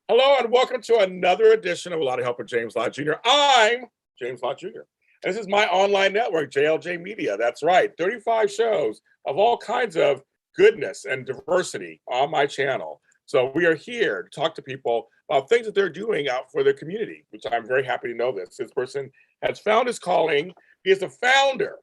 Hello and welcome to another edition of A Lot of Help with James Lott Jr. I'm James Lott Jr. And this is my online network, JLJ Media. That's right, 35 shows of all kinds of goodness and diversity on my channel. So we are here to talk to people about things that they're doing out for their community, which I'm very happy to know this. This person has found his calling. He is the founder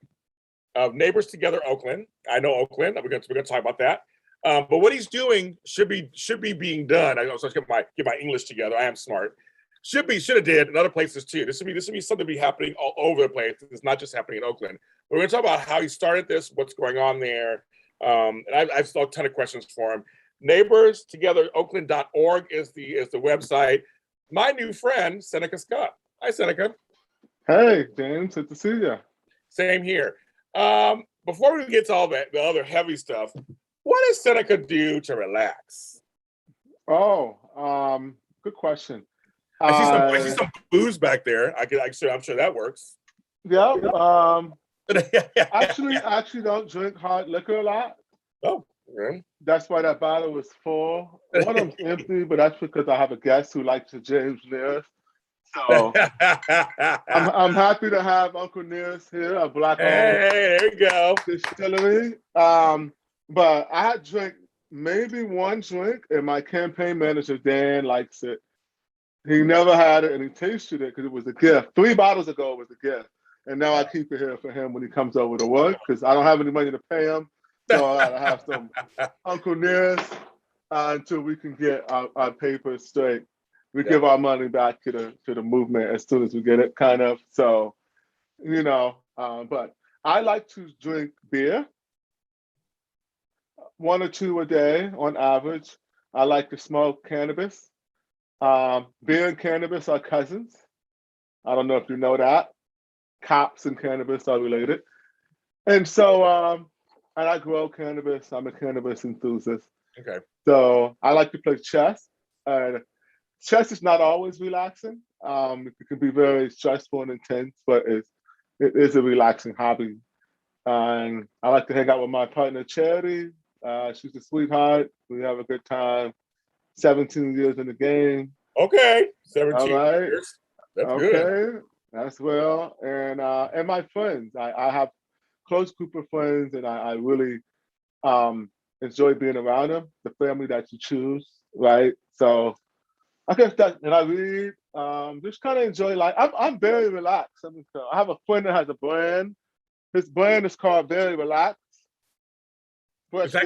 of Neighbors Together Oakland. I know Oakland. We're going to talk about that. But what he's doing should be being done. I know, so get my English together. I am smart. Should have did in other places too. This should be something to be happening all over the place. It's not just happening in Oakland. We're going to talk about how he started this, what's going on there, and I've still a ton of questions for him. NeighborsTogetherOakland.org is the website. My new friend Seneca Scott. Hi, Seneca. Hey, James. Good to see you. Same here. Before we get to all the other heavy stuff, what does Seneca do to relax? Oh, good question. I see some booze back there. I'm sure that works. Yeah. Actually don't drink hard liquor a lot. Oh, okay. That's why that bottle was full. One of them's empty, but that's because I have a guest who likes the James Lott. So I'm happy to have Uncle Nearest here, a black-owned Hey, there you go. distillery. But I drank maybe one drink, and my campaign manager, Dan, likes it. He never had it, and he tasted it because it was a gift. 3 bottles ago, it was a gift. And now I keep it here for him when he comes over to work because I don't have any money to pay him. So I gotta have some Uncle Nearest until we can get our papers straight. We give our money back to the movement as soon as we get it, kind of. So, but I like to drink beer. 1 or 2 a day on average. I like to smoke cannabis. Beer and cannabis are cousins. I don't know if you know that. Cops and cannabis are related. And so, and I grow cannabis. I'm a cannabis enthusiast. Okay. So I like to play chess. Chess is not always relaxing. It can be very stressful and intense, but it is a relaxing hobby. And I like to hang out with my partner, Charity. She's a sweetheart. We have a good time. 17 years in the game. Okay. 17 All right. years. That's okay. Good. That's well. And my friends. I have close group of friends, and I really enjoy being around them. The family that you choose, right? So I guess that, and I read. Just kind of enjoy life. I'm very relaxed. I have a friend that has a brand. His brand is called Very Relaxed. It is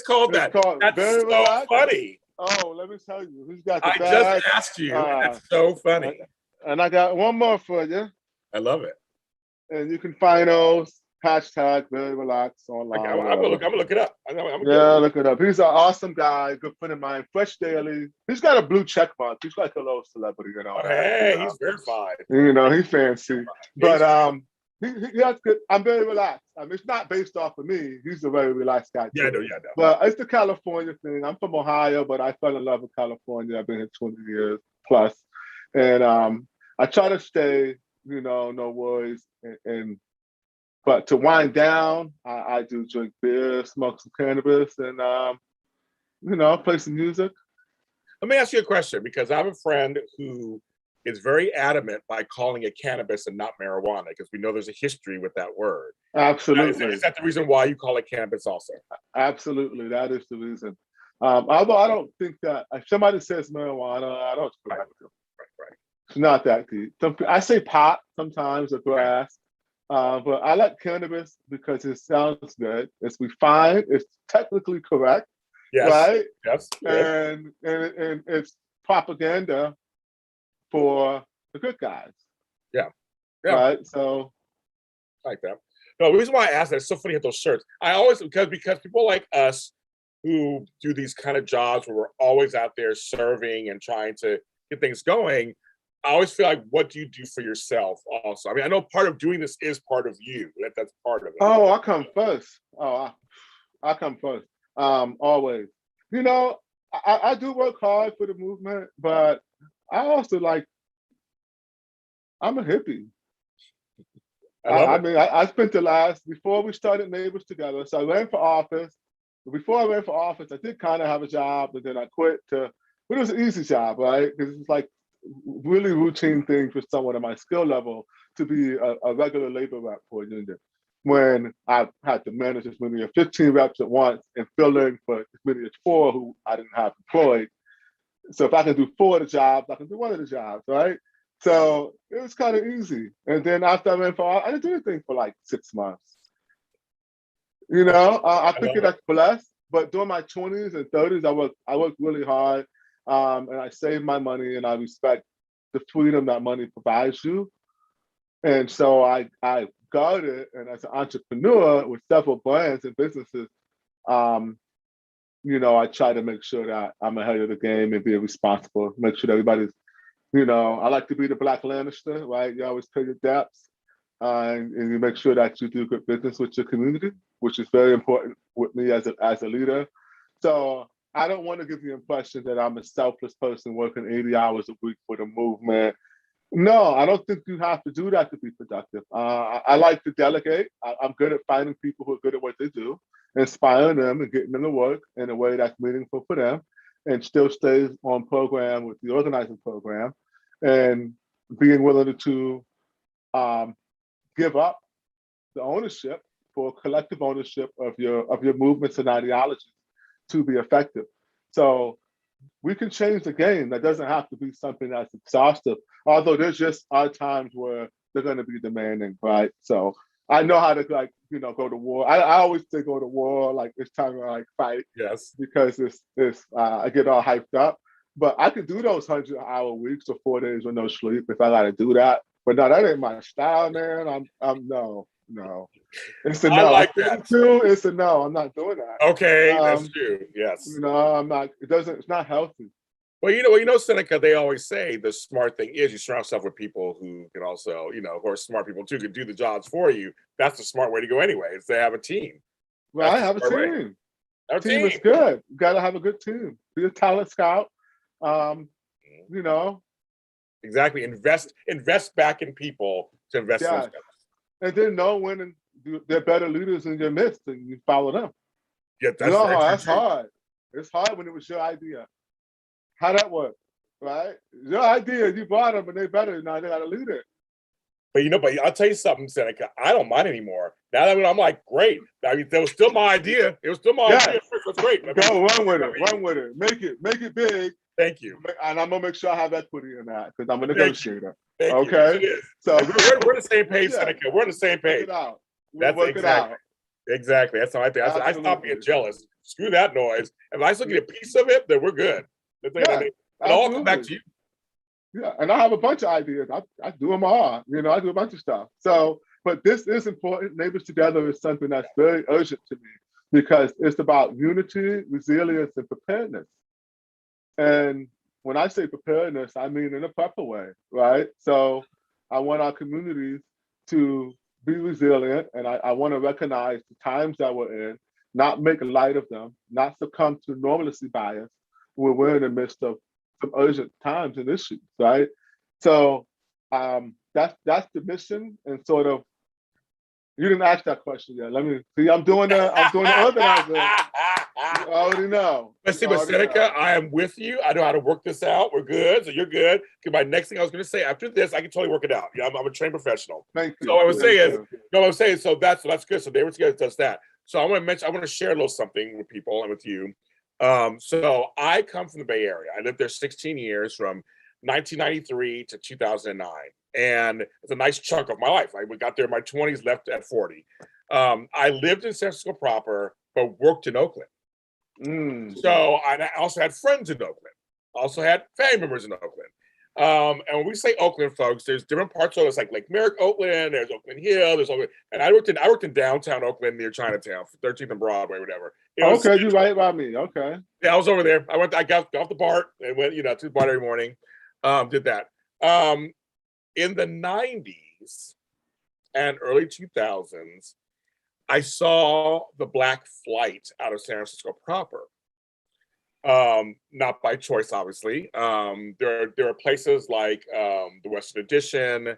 called that. That's Very so relaxed. funny. Oh, let me tell you, who's got the I bag? just asked you. That's so funny. And I got one more for you. I love it. And you can find those hashtag Very Relaxed online. I'm gonna look it up. Look it up. He's an awesome guy, good friend of mine. Fresh Daily. He's got a blue check mark. He's like a little celebrity, Hey, he's verified. He's fancy. But that's good. I'm very relaxed. It's not based off of me. He's a very relaxed guy. Yeah, I know. But it's the California thing. I'm from Ohio, but I fell in love with California. I've been here 20 years plus. And I try to stay, no worries. But to wind down, I do drink beer, smoke some cannabis, and play some music. Let me ask you a question, because I have a friend who is very adamant by calling it cannabis and not marijuana, because we know there's a history with that word. Absolutely. Is that the reason why you call it cannabis also? Absolutely. That is the reason. Although I don't think that, if somebody says marijuana, I don't correct them. Right. It's not that deep. I say pot sometimes, or grass. But I like cannabis because it sounds good. It's refined. It's technically correct. Yes. Right? Yes. And it's propaganda for the good guys. Yeah. Right. So I like that. No, the reason why I asked that, it's so funny at those shirts. I always, because people like us who do these kind of jobs where we're always out there serving and trying to get things going, I always feel like, what do you do for yourself also? I mean, I know part of doing this is part of you. That's part of it. Oh, I come first. I come first. Always. I do work hard for the movement, but I also I'm a hippie. I spent before we started Neighbors Together, so I ran for office. Before I ran for office, I did kind of have a job, but then I quit but it was an easy job, right? Because it's like really routine thing for someone at my skill level to be a regular labor rep for a union. When I had to manage as many as 15 reps at once and fill in for as many as 4 who I didn't have employed. So if I can do 4 of the jobs, I can do 1 of the jobs, right? So it was kind of easy. And then after I ran for, I didn't do anything for like 6 months. You know, I think that's blessed. But during my 20s and 30s, I worked really hard, and I saved my money, and I respect the freedom that money provides you. And so I got it, and as an entrepreneur with several brands and businesses, you know, I try to make sure that I'm ahead of the game and be responsible, make sure that everybody's, you know, I like to be the Black Lannister, right? You always pay your debts, and you make sure that you do good business with your community, which is very important with me as a leader. So I don't want to give the impression that I'm a selfless person working 80 hours a week for the movement. No, I don't think you have to do that to be productive. I like to delegate. I'm good at finding people who are good at what they do, inspiring them and getting them to work in a way that's meaningful for them, and still stays on program with the organizing program, and being willing to give up the ownership for collective ownership of your movements and ideologies to be effective. So we can change the game. That doesn't have to be something that's exhaustive. Although there's just are times where they're going to be demanding, right? So I know how to go to war. I always say go to war, like it's time to like fight. Yes. Because I get all hyped up. But I could do those 100-hour weeks or 4 days with no sleep if I got to do that. But no, that ain't my style, man. I'm no. It's a no. I like that. It's a no. I'm not doing that. Okay, that's true. Yes. You know, I'm not. It's not healthy. Well, Seneca, they always say the smart thing is you surround yourself with people who can also, who are smart people too, can do the jobs for you. That's the smart way to go anyway, is to have a team. Well, I have a team. Our team is good. You got to have a good team. Be a talent scout. You know. Exactly. Invest back in people to invest in themselves. And then know when they're better leaders in your midst and you follow them. Yeah, that's hard. It's hard when it was your idea. How that work, right? Your idea, you brought them, and they better now. They got to lead it. But I'll tell you something, Seneca. I don't mind anymore. Now that I'm like, great. I mean, that was still my idea. It was still my idea. That's great. Go run with it. Run with it. Make it big. Thank you. And I'm gonna make sure I have equity in that because I'm a negotiator. Thank okay. You. So we're on the same page, Seneca. We're on the same page. Work it out. Exactly. That's how I think. I stopped being jealous. Screw that noise. If I still get a piece of it, then we're good. It'll all come back to you. Yeah, and I have a bunch of ideas. I do them all. I do a bunch of stuff. So, but this is important. Neighbors Together is something that's very urgent to me because it's about unity, resilience, and preparedness. And when I say preparedness, I mean in a proper way, right? So I want our communities to be resilient, and I want to recognize the times that we're in, not make light of them, not succumb to normalcy bias when we're in the midst of some urgent times and issues, right? So that's the mission, and sort of. You didn't ask that question yet. Let me see. I'm doing the organizer. You already know. But Seneca, I am with you. I know how to work this out. We're good. So you're good. Okay, my next thing I was going to say after this, I can totally work it out. Yeah, I'm a trained professional. Thank you. So I was saying, so that's good. So Neighbord Together does that. So I want to share a little something with people and with you. So I come from the Bay Area. I lived there 16 years from 1993 to 2009. And it's a nice chunk of my life. I got there in my 20s, left at 40. I lived in San Francisco proper, but worked in Oakland. So I also had friends in Oakland. Also had family members in Oakland. And when we say Oakland, folks, there's different parts of it. It's like Lake Merrick, Oakland. There's Oakland Hill. There's Oakland, and I worked in downtown Oakland near Chinatown, 13th and Broadway, whatever. Okay, you're right by me. Okay. Yeah, I was over there. I got off the BART and went, to the BART every morning. Did that. In the 90s and early 2000s, I saw the Black flight out of San Francisco proper. Not by choice, obviously. There are places like the Western Addition.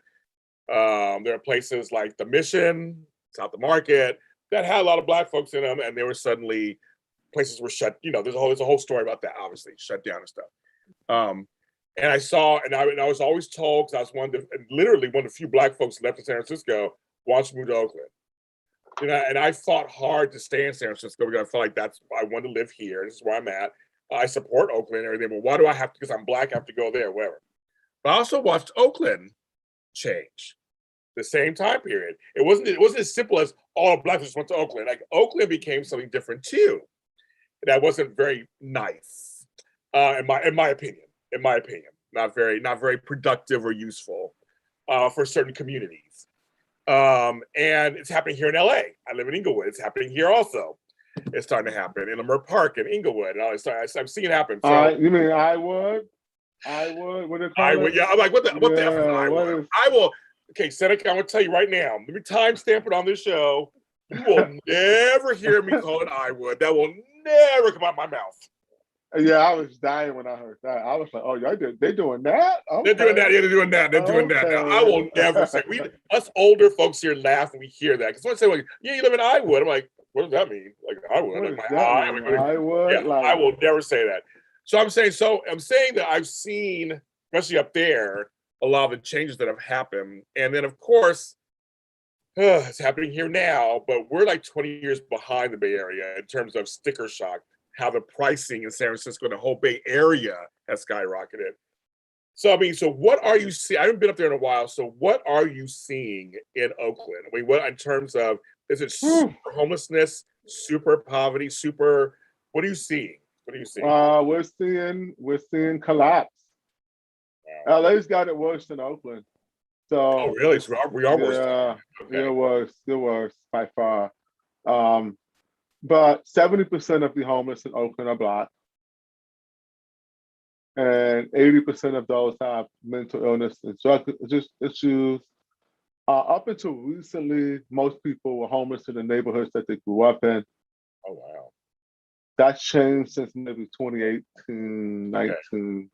There are places like the Mission, South the Market, that had a lot of Black folks in them, and they were suddenly places were shut. There's a whole story about that, obviously, shut down and stuff. And I saw, and I was always told, because I was literally one of the few Black folks left in San Francisco, wants to move to Oakland. And I fought hard to stay in San Francisco because I felt like I wanted to live here. This is where I'm at. I support Oakland and everything, but why do I have to, because I'm Black, I have to go there, wherever. But I also watched Oakland change the same time period. It wasn't as simple as all Blacks just went to Oakland. Like, Oakland became something different too. That wasn't very nice, in my opinion. Not very productive or useful for certain communities. And it's happening here in LA. I live in Inglewood. It's happening here also. It's starting to happen in Lamar Park in Inglewood. I'm seeing it happen. So, you mean Iwood? What do they call it? Yeah. I'm like, what the F is Iwood? I will. Okay, Seneca, I'm gonna tell you right now. Let me timestamp it on this show. You will never hear me call it Iwood. That will never come out of my mouth. Yeah, I was dying when I heard that. I was like, "Oh, they're doing that? Okay. They're doing that. Yeah, they're doing that. They're doing that. Now, I will never say. Us older folks here laugh when we hear that. Because someone say, "Like, yeah, you live in Iwood." I'm like, "What does that mean?" Like, Iwood, like my eye. Iwood. Yeah, I will never say that. So I'm saying that I've seen, especially up there, a lot of the changes that have happened, and then of course, it's happening here now. But we're like 20 years behind the Bay Area in terms of sticker shock. How the pricing in San Francisco and the whole Bay Area has skyrocketed. So, what are you seeing? I haven't been up there in a while. So what are you seeing in Oakland? What in terms of, is it super homelessness, super poverty, what are you seeing? We're seeing collapse. Wow. LA's got it worse than Oakland. So really? So we are worse. Okay. It was by far. But 70% of the homeless in Oakland are Black. And 80% of those have mental illness and drug issues. Up until recently, most people were homeless in the neighborhoods that they grew up in. Oh, wow. That's changed since maybe 2018, 19,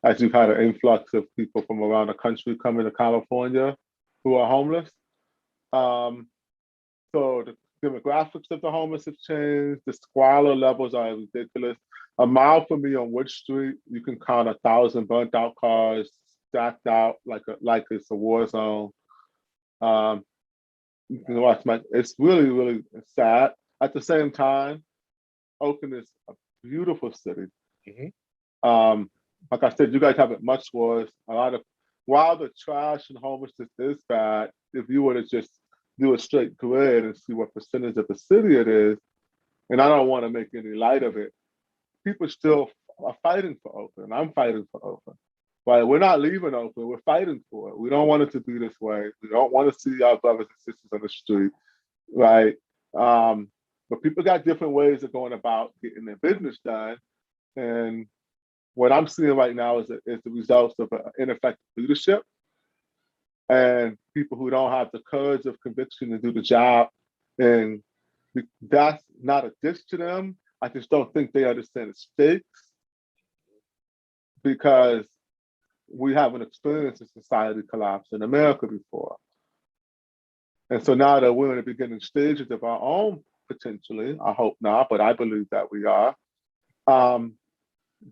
as you've had an influx of people from around the country coming to California who are homeless. So the demographics of the homeless have changed. The squalor levels are ridiculous. A mile from me on Wood Street, you can count 1,000 burnt out cars stacked out like it's a war zone. You can watch it's really, really sad. At the same time, Oakland is a beautiful city. Mm-hmm. Like I said, you guys have it much worse. While the trash and homelessness is bad, if you were to just do a straight grid and see what percentage of the city it is, and I don't want to make any light of it, people still are fighting for Oakland. I'm fighting for Oakland. Right? We're not leaving Oakland. We're fighting for it. We don't want it to be this way. We don't want to see our brothers and sisters on the street, right? But people got different ways of going about getting their business done. And what I'm seeing right now is the results of ineffective leadership and people who don't have the courage of conviction to do the job. And that's not a diss to them. I just don't think they understand the stakes, because we haven't experienced a society collapse in America before. And so now that we're in the beginning stages of our own, potentially, I hope not, but I believe that we are,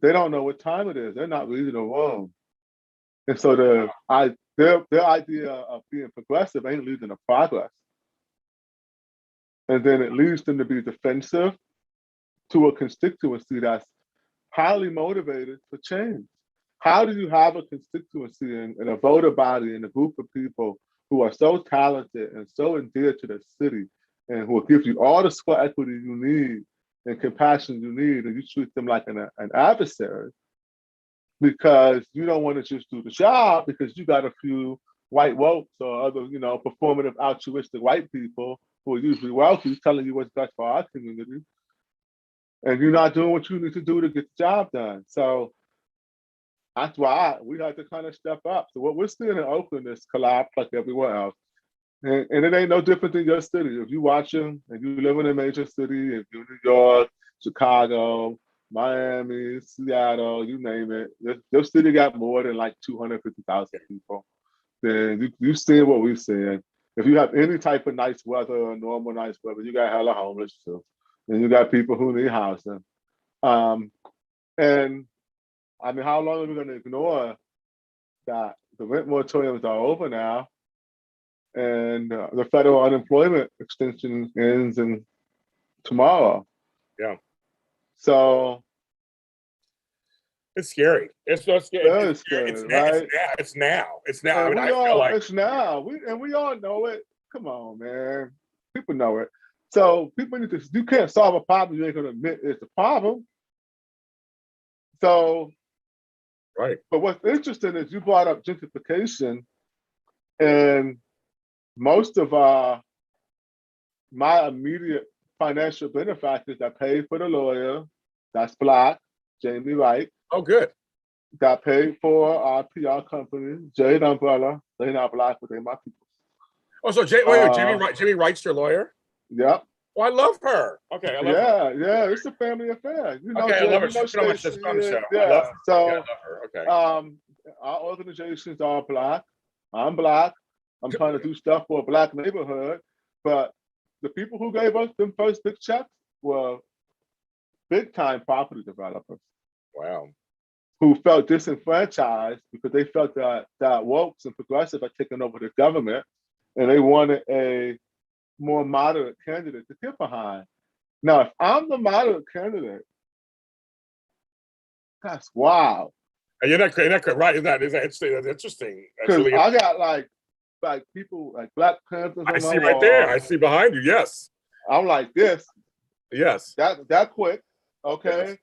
they don't know what time it is. They're not reading the room. And so their idea of being progressive ain't leading to progress. And then it leads them to be defensive to a constituency that's highly motivated for change. How do you have a constituency and a voter body and a group of people who are so talented and so endeared to the city and who will give you all the square equity you need and compassion you need, and you treat them like an adversary because you don't want to just do the job because you got a few white wokes or other, performative altruistic white people who are usually wealthy telling you what's best for our community, and you're not doing what you need to do to get the job done. So that's why we had to kind of step up. So what we're seeing in Oakland is collapse like everywhere else. And it ain't no different than your city. If you watching and you live in a major city, if you're New York, Chicago, Miami, Seattle, you name it, your city got more than like 250,000 people. Then you seeing what we're seeing. If you have any type of nice weather or normal nice weather, you got hella homeless too. and you got people who need housing. And I mean, how long are we going to ignore that the rent moratoriums are over now, and the federal unemployment extension ends in tomorrow? Yeah. So it's scary. It's so scary. Very scary, right? It's now. I And mean, I feel like it's now. We all know it. Come on, man. People know it. So people need to. You can't solve a problem you ain't gonna admit it's a problem. So, right. But what's interesting is you brought up gentrification, and most of my immediate financial benefactors that paid for the lawyer, that's Black, Jamie Wright. Oh, good. That paid for our PR company, Jade Umbrella. They're not Black, but they're my people. Oh, so Jamie Wright's your lawyer? Yep. Oh, I love her. Okay, I love her. Yeah, it's a family affair. You know, okay, Jay, I love her. You know, She's been on the show. Yeah. I love her. So, yeah, I love her. Okay. our organizations are Black. I'm Black. I'm trying to do stuff for a Black neighborhood, but the people who gave us them first big checks were big-time property developers. Wow. Who felt disenfranchised because they felt that wokes and progressive had taken over the government, and they wanted a more moderate candidate to get behind. Now, if I'm the moderate candidate, that's wild. And you're not right? Is that interesting? That's interesting. Because really I got like people like Black Panthers. I see right there. I see behind you. Yes. I'm like this. Yes. That quick. Okay. Yes.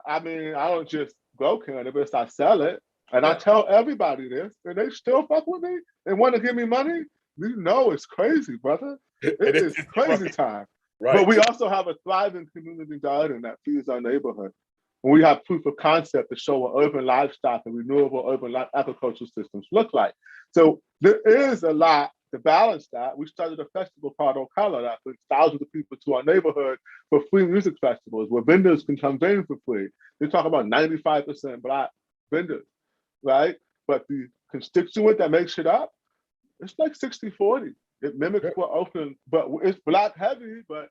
I mean, I don't just go cannabis. I sell it, and I tell everybody this, and they still fuck with me and want to give me money. You know, it's crazy, brother. It is crazy right. Time. Right. But we also have a thriving community garden that feeds our neighborhood. And we have proof of concept to show what urban livestock and renewable urban agricultural systems look like. So there is a lot to balance that. We started a festival called Localized that brings thousands of people to our neighborhood for free music festivals where vendors can come in for free. They talk about 95% Black vendors, right? But the constituent that makes it up, it's like 60-40. It mimics what Oakland, but it's Black heavy. But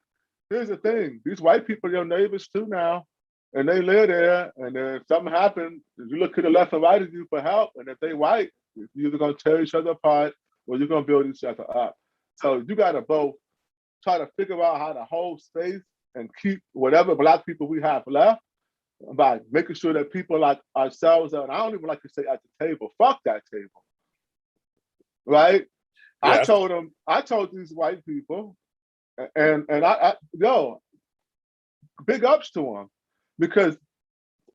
here's the thing: these white people are your neighbors too now, and they live there. And then if something happens, you look to the left and right of you for help. And if they white, you're either gonna tear each other apart or you're gonna build each other up. So you gotta both try to figure out how to hold space and keep whatever Black people we have left by making sure that people like ourselves, and I don't even like to say at the table, fuck that table, right? Yes. I told these white people, and I big ups to them, because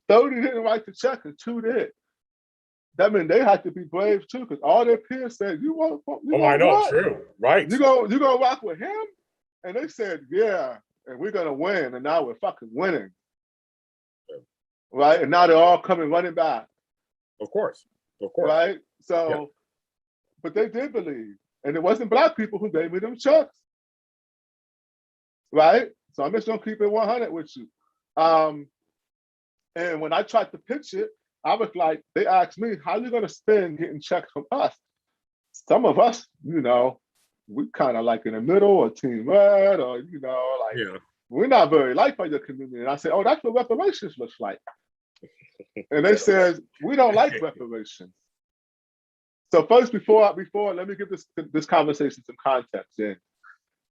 30 didn't write the check and 2 did. That means they had to be brave too, because all their peers said, "You want? I know, what? True, right? You gonna rock with him?" And they said, "Yeah," and we're gonna win. And now we're fucking winning, right? And now they're all coming running back. Of course, right? So, yeah. But they did believe. And it wasn't Black people who gave me them checks, right? So I'm just gonna keep it 100 with you. And when I tried to pitch it, I was like, they asked me, how are you gonna spend getting checks from us? Some of us, you know, we kind of like in the middle or Team Red, or, you know, like, we're not very liked by your community. And I said, oh, that's what reparations looks like. And they said, we don't like reparations. So first, before let me give this conversation some context. Yeah.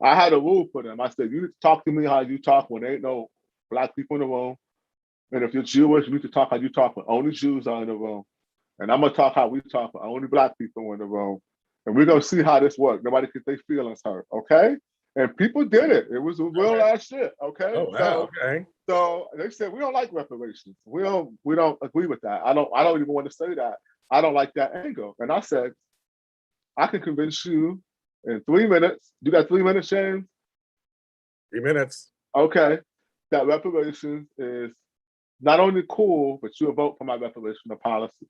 I had a rule for them. I said, you need to talk to me how you talk when there ain't no Black people in the room. And if you're Jewish, you need to talk how you talk when only Jews are in the room. And I'm gonna talk how we talk when only Black people in the room. And we're gonna see how this works. Nobody gets their feelings hurt, okay? And people did it. It was a real ass shit, okay? Oh, wow, okay. So they said, we don't like reparations. We don't agree with that. I don't even want to say that. I don't like that angle. And I said, I can convince you in 3 minutes. You got 3 minutes, James? 3 minutes. Okay. That reparations is not only cool, but you'll vote for my reparational policy.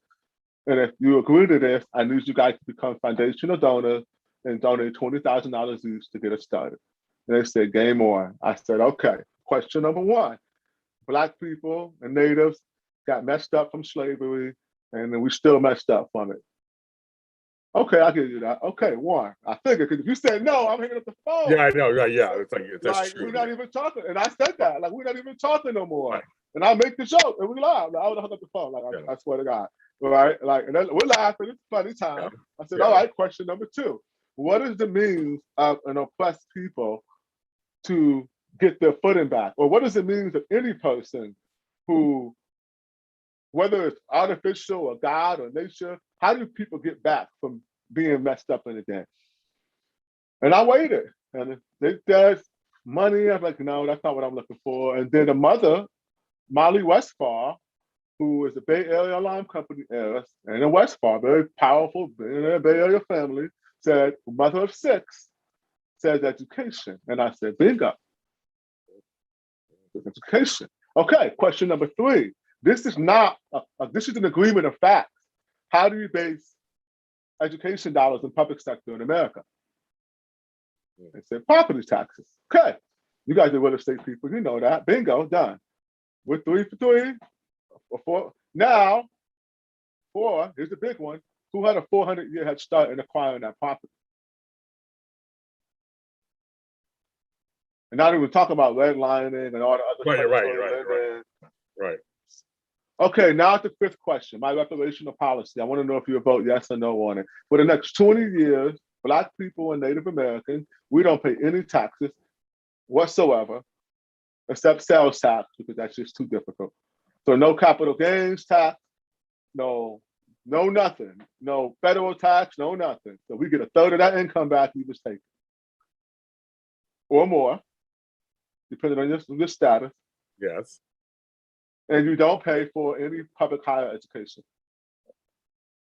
And if you agree to this, I need you guys to become foundational donors and donate $20,000 each to get us started. And they said, game on. I said, okay. Question number 1. Black people and natives got messed up from slavery, and then we still messed up from it. Okay, I'll give you that. Okay, one. I figured, because if you said no, I'm hanging up the phone. Yeah, I know. Right? Yeah, it's that's Like, true. we're not even talking. And I said that. Like, we're not even talking no more. Right. And I make the joke, and we laugh. Like, I would have hung up the phone. Like, I swear to God. Right? Like, and then we're laughing. It's a funny time. Yeah. I said, all right, question number 2. What is the means of an oppressed people to get their footing back? Or what is the means of any person who, whether it's artificial or God or nature, how do people get back from being messed up in the day? And I waited, and they said money. I was like, no, that's not what I'm looking for. And then the mother, Molly Westphal, who is a Bay Area alarm company heiress, and in Westphal, very powerful Bay Area family, said, mother of 6, says education. And I said, bingo, education. Okay, question number 3. This is not, this is an agreement of facts. How do you base education dollars in public sector in America? They said property taxes. Okay, you guys are real estate people, you know that. Bingo, done. We're 3 for 3, or 4. Now, 4, here's the big one. Who had a 400-year head start in acquiring that property? And not even talk about redlining and all the other Right. Okay, now the 5th question, my reparational policy. I want to know if you vote yes or no on it. For the next 20 years, Black people and Native Americans, we don't pay any taxes whatsoever, except sales tax, because that's just too difficult. So no capital gains tax, no nothing, no federal tax, no nothing. So we get a third of that income back we was taking, or more, depending on your status. Yes. And you don't pay for any public higher education.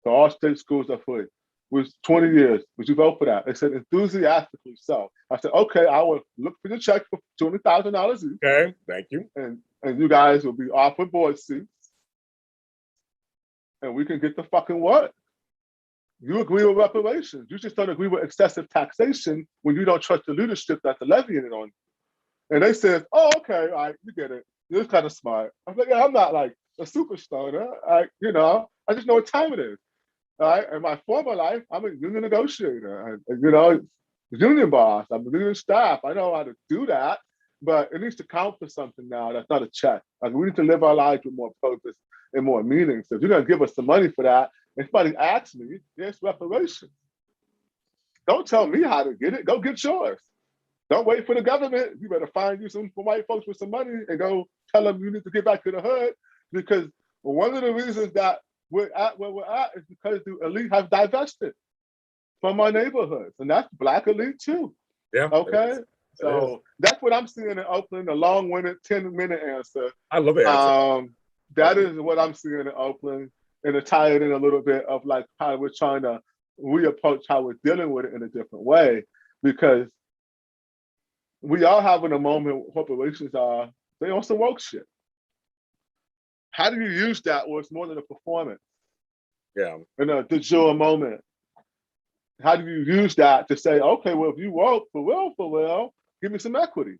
So all state schools are free. Was 20 years. Would you vote for that? They said enthusiastically so. I said, okay, I will look for the check for $20,000 each. Okay, thank you. And you guys will be offered board seats. And we can get the fucking what? You agree with reparations. You just don't agree with excessive taxation when you don't trust the leadership that's levying it on you. And they said, oh, okay, all right, you get it. You're kind of smart. I'm like, yeah, I'm not like a superstar. I just know what time it is. All right. In my former life, I'm a union negotiator. Union boss. I'm a union staff. I know how to do that, but it needs to count for something now. That's not a check. Like, we need to live our lives with more purpose and more meaning. So if you're gonna give us some money for that, and somebody asks me, there's reparations. Don't tell me how to get it. Go get yours. Don't wait for the government. You better find you some white folks with some money and go tell them you need to get back to the hood. Because one of the reasons that we're at where we're at is because the elite have divested from our neighborhoods. And that's Black elite too. Yeah. Okay. So that's what I'm seeing in Oakland, a long-winded 10-minute answer. I love the answer. That is what I'm seeing in Oakland. And to tie it in a little bit of like how we're trying to reapproach how we're dealing with it in a different way. Because we are having a moment where corporations are, they on some woke shit. How do you use that where it's more than a performance? Yeah. In a de jure moment. How do you use that to say, okay, well, if you woke for real, give me some equity.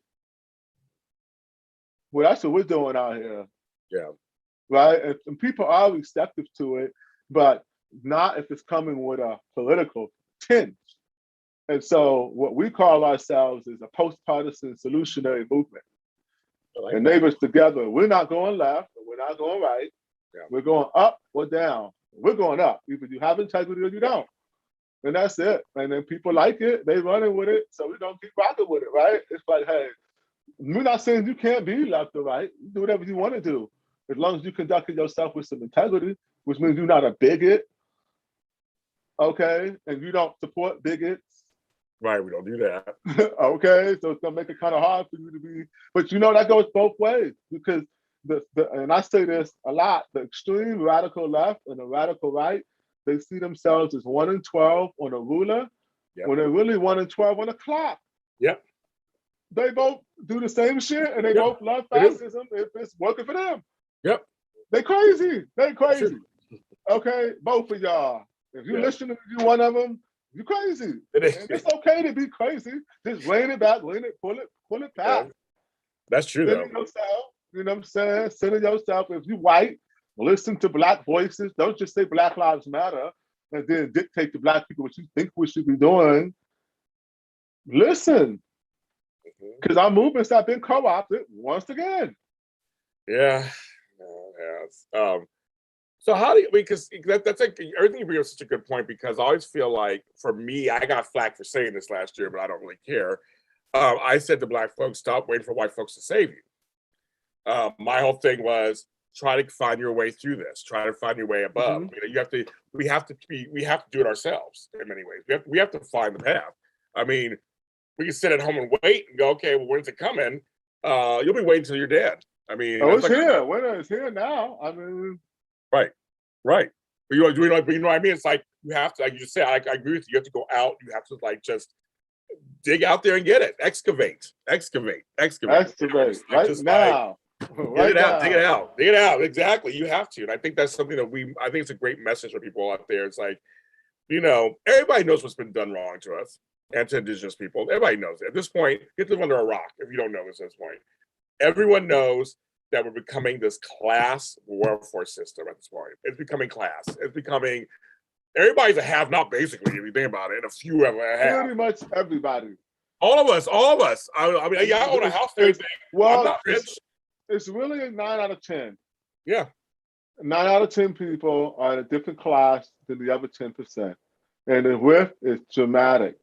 Well, that's what we're doing out here. Yeah. Right? And people are receptive to it, but not if it's coming with a political tinge. And so what we call ourselves is a post-partisan solutionary movement. Like and Neighbors Together, we're not going left, or we're not going right. Yeah. We're going up or down. We're going up. Either you have integrity or you don't. And that's it. And then people like it, they running with it, so we don't keep rocking with it, right? It's like, hey, we're not saying you can't be left or right. You do whatever you want to do. As long as you conduct yourself with some integrity, which means you're not a bigot, okay? And you don't support bigots. Right, we don't do that. Okay, so it's gonna make it kind of hard for you to be, but that goes both ways, because and I say this a lot, the extreme radical left and the radical right, they see themselves as 1 in 12 on a ruler, when they're really 1 in 12 on a clock. Yep. They both do the same shit, and they both love fascism if it's working for them. Yep. They crazy. Okay, both of y'all. If you listen to you one of them, you crazy. And it's okay to be crazy. Just rein it back, pull it back. Yeah. That's true, though. Yourself, you know what I'm saying? Center yourself. If you white, listen to Black voices. Don't just say Black Lives Matter. and then dictate to Black people what you think we should be doing. Listen, because our movements have been co-opted once again. Yeah. Yes. So how do you, because that's like everything you bring up is such a good point, because I always feel like, for me, I got flack for saying this last year, but I don't really care. I said to Black folks, stop waiting for white folks to save you. My whole thing was try to find your way through this, try to find your way above. You know, we have to do it ourselves in many ways. We have to find the path. I mean, we can sit at home and wait and go, okay, well, when's it coming? You'll be waiting until you're dead. I mean, it's here. Winter is here now. I mean, right. But you know what I mean? It's like, you have to, like you just said, I agree with you. You have to go out. You have to like just dig out there and get it. Excavate. Right just now. Dig it out. Exactly. You have to. And I think that's something that I think it's a great message for people out there. It's like, you know, everybody knows what's been done wrong to us and to Indigenous people. Everybody knows it. At this point, you have to live under a rock if you don't know this at this point. Everyone knows that we're becoming this class welfare system at this point. It's becoming class. It's becoming, everybody's a have-not, basically, if you think about it, and a few of them have. Pretty much everybody. All of us. I mean, yeah, I own a house and everything. Well, I'm not rich. It's really a 9 out of 10. Yeah. 9 out of 10 people are in a different class than the other 10%. And the width is dramatic.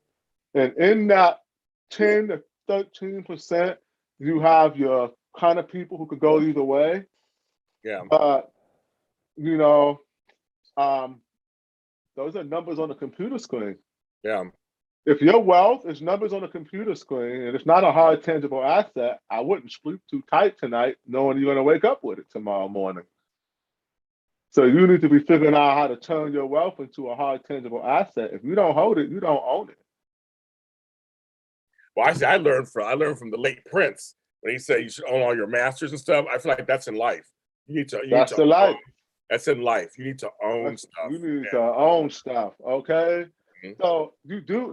And in that 10 to 13%, you have your kind of people who could go either way. Yeah. But, you know, those are numbers on the computer screen. Yeah. If your wealth is numbers on a computer screen and it's not a hard, tangible asset, I wouldn't sleep too tight tonight knowing you're going to wake up with it tomorrow morning. So you need to be figuring out how to turn your wealth into a hard, tangible asset. If you don't hold it, you don't own it. Well, I learned from the late Prince when he said you should own all your masters and stuff. I feel like that's in life. That's in life. That's in life. You need to own stuff. You need to own stuff, okay? So you do,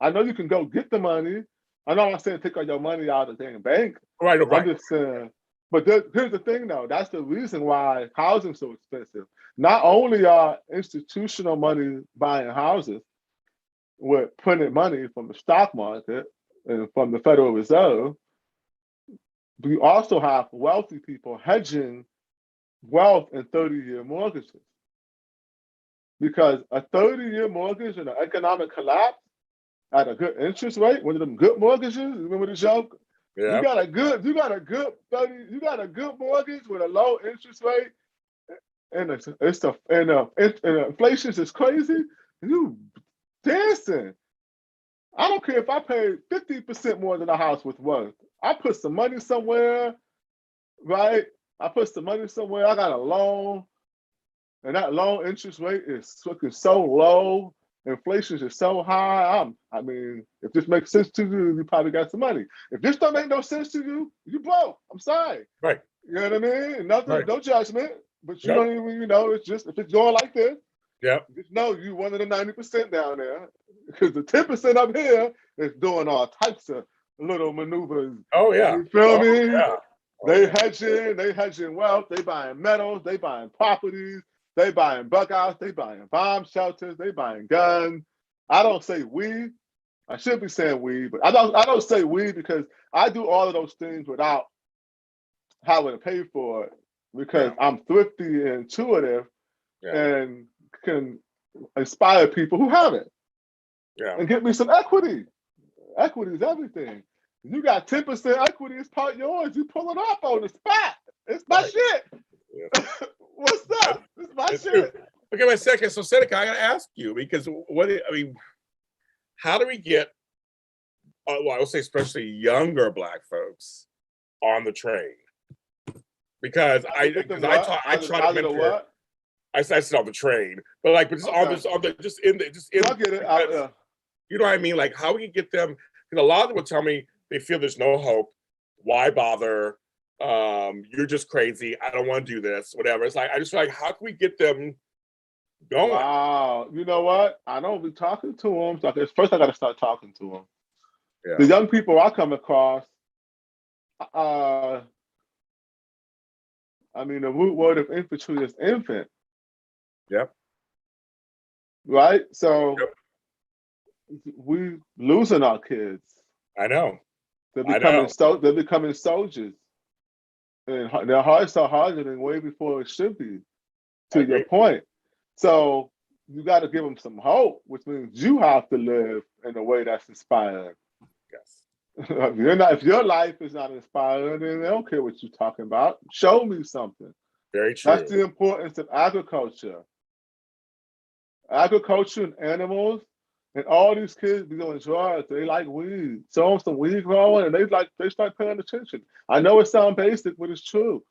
I know you can go get the money. I know I'm not saying take all your money out of the dang bank. Right. I'm just saying, but here's the thing though, that's the reason why housing's so expensive. Not only are institutional money buying houses with printed money from the stock market and from the Federal Reserve, we also have wealthy people hedging wealth in 30-year mortgages. Because a 30-year mortgage and an economic collapse at a good interest rate, one of them good mortgages, remember the joke? Yeah. You got a good mortgage with a low interest rate, and inflation is crazy. You dancing. I don't care if I pay 50% more than a house was worth. I put some money somewhere, right? I got a loan. And that loan interest rate is looking so low. Inflation is so high. I mean, if this makes sense to you, you probably got some money. If this don't make no sense to you, you broke. I'm sorry. Right. You know what I mean? Nothing, right. No judgment. But you don't even, it's just, if it's going like this, just know you one of the 90% down there. Because the 10% up here is doing all types of little maneuvers. Oh, yeah. You feel me? Yeah. They hedging wealth, they buying metals, they buying properties. They buying bugouts, they buying bomb shelters, they buying guns. I don't say we. I should be saying we, but I don't say we because I do all of those things without having to pay for it because I'm thrifty and intuitive and can inspire people who haven't. And get me some equity. Equity is everything. You got 10% equity, it's part yours. You pull it up on the spot. It's my shit. Yeah. What's up? This is my shit. Okay, wait a second. So, Seneca, I got to ask you because how do we get? I would say especially younger Black folks on the train because I try to mentor. I said on the train, but just in the. I'll get it out there. You know what I mean? Like how we can get them? Because a lot of them will tell me they feel there's no hope. Why bother? You're just crazy. I don't want to do this, whatever. It's like, I just feel like, how can we get them going? Wow. You know what? I don't be talking to them. So first I got to start talking to them. Yeah. The young people I come across, I mean, the root word of infantry is infant. Yep. right? So Yep. we losing our kids. I know. They're I becoming know. they're becoming soldiers, and their hearts are hardening way before it should be. I To your agree. point, so you got to give them some hope, which means you have to live in a way that's inspiring. Yes. If your life is not inspiring, then they don't care what you're talking about. Show me something. Very That's true. the importance of agriculture. Agriculture and animals, and all these kids be doing drugs. They like weed. Show them some weed growing, and they start paying attention. I know it sounds basic, but it's true.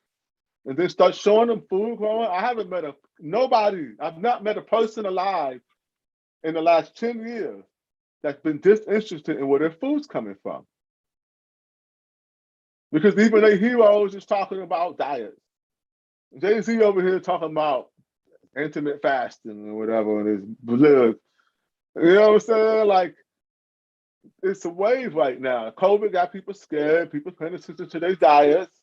And then start showing them food growing. I haven't met nobody. I've not met a person alive in the last 10 years that's been disinterested in where their food's coming from. Because even their heroes is talking about diets. Jay-Z over here talking about intermittent fasting or whatever, and his blood. You know what I'm saying? Like, it's a wave right now. COVID got people scared. People paying attention to their diets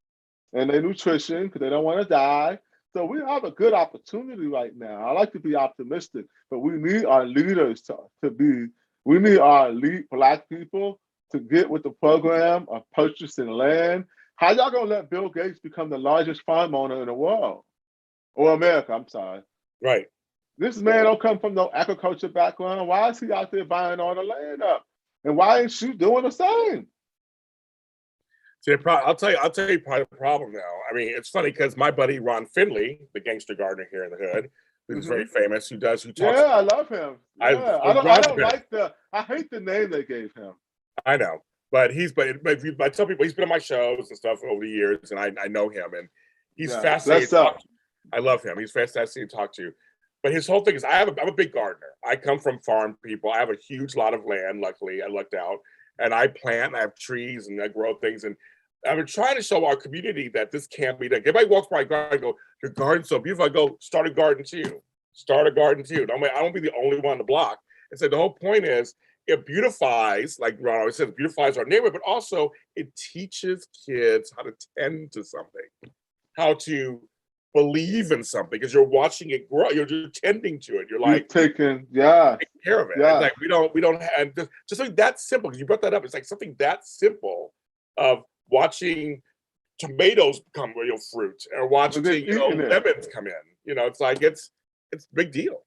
and their nutrition because they don't want to die. So we have a good opportunity right now. I like to be optimistic, but we need our leaders to be, we need our elite Black people to get with the program of purchasing land. How y'all gonna let Bill Gates become the largest farm owner in the world? Or America, I'm sorry. Right. This man don't come from no agriculture background. Why is he out there buying all the land up? And why ain't you doing the same? See, I'll tell you part of the problem now. I mean, it's funny because my buddy Ron Finley, the gangster gardener here in the hood, who's very famous, who talks. Yeah, I love him. Yeah, I don't like I hate the name they gave him. I know, but I tell people he's been on my shows and stuff over the years, and I know him, and he's fascinating to talk to. I love him. He's fascinating to talk to. But his whole thing is, I'm a big gardener. I come from farm people. I have a huge lot of land. Luckily, I lucked out, and I plant. And I have trees, and I grow things. And I've been trying to show our community that this can't be done. Everybody walks by a garden and go, "Your garden's so beautiful." I go, "Start a garden too. Start a garden too." I don't be the only one on the block. And so the whole point is, it beautifies, like Ron always says, it beautifies our neighborhood, but also it teaches kids how to tend to something, how to believe in something, because you're watching it grow. You're tending to it. You're like taking care of it. It's like we don't have just something that simple. Because you brought that up. It's like something that simple of watching tomatoes become real fruit, or watching lemons come in. It's like it's a big deal.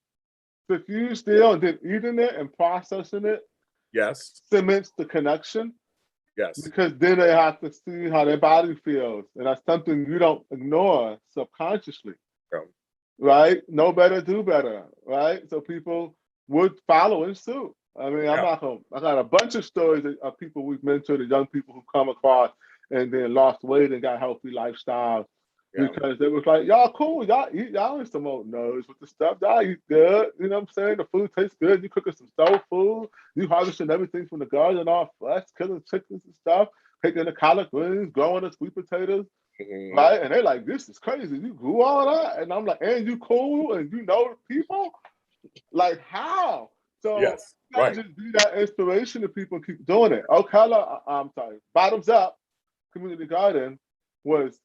So if you still then eating it and processing it, yes, cements the connection. Yes. Because then they have to see how their body feels. And that's something you don't ignore subconsciously. Yeah. Right? Know better, do better. Right? So people would follow in suit. I mean, I got a bunch of stories of people we've mentored, and young people who come across and then lost weight and got healthy lifestyles. Yeah. Because they was like, y'all cool, y'all eat, y'all ain't some old nose with the stuff, y'all eat good, you know what I'm saying? The food tastes good, you cooking some soul food, you harvesting everything from the garden off fresh, killing chickens and stuff, picking the collard greens, growing the sweet potatoes, right? And they're like, this is crazy, you grew all that? And I'm like, and you cool, and you know people? Like, how? So, yes, right. Just be that inspiration to people keep doing it. I'm sorry, Bottoms Up Community Garden was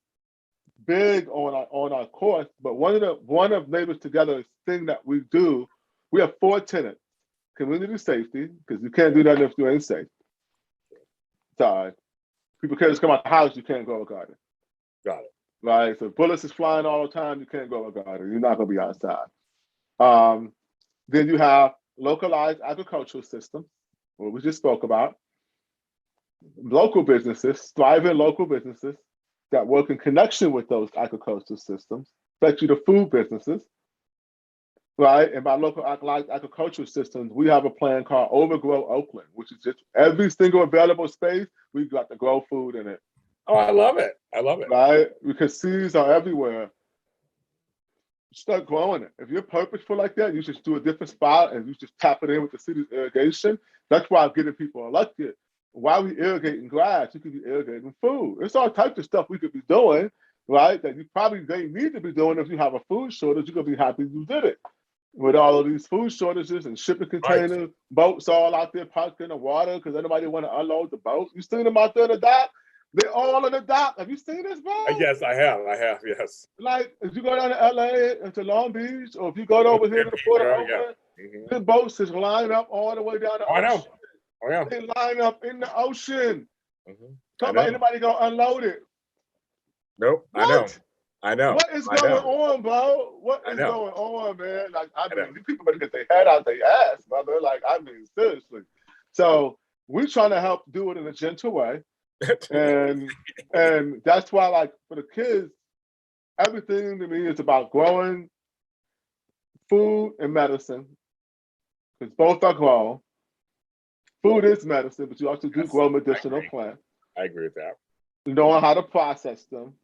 big on our course, but one of Neighbors Together's thing that we do, we have 4 tenets. Community safety, because you can't do that if you ain't safe. Sorry. People can't just come out the house, you can't grow a garden. Got it. Right? So bullets is flying all the time, you can't grow a garden. You're not gonna be outside. Then you have localized agricultural systems, what we just spoke about. Local businesses, thriving local businesses that work in connection with those agricultural systems, especially the food businesses, right? And by localized agricultural systems, we have a plan called Overgrow Oakland, which is just every single available space, we've got to grow food in it. Oh, I love it. I love it. Right? Because seeds are everywhere. Start growing it. If you're purposeful like that, you just do a different spot and you just tap it in with the city's irrigation. That's why I'm getting people elected. Why we irrigating grass? You could be irrigating food. It's all types of stuff we could be doing, right? That you probably they need to be doing. If you have a food shortage, you're gonna be happy you did it. With all of these food shortages and shipping containers, right. Boats all out there parked in the water because anybody want to unload the boat. You seen them out there in the dock? They're all in the dock. Have you seen this, bro? Yes, I have. Yes. Like, if you go down to LA and to Long Beach, or if you go over here to the Port of Oakland, the boats is lined up all the way down the ocean. I know. Oh, yeah. They line up in the ocean. Mm-hmm. Talk about anybody gonna unload it. Nope. What? I know. What is going on, bro? What is going on, man? Like, I mean, these people better get their head out their ass, brother. Like, I mean, seriously. So we're trying to help do it in a gentle way. and that's why, like, for the kids, everything to me is about growing food and medicine. Because both are grown. Food is medicine, but you also do grow medicinal plants. I agree with that. Knowing how to process them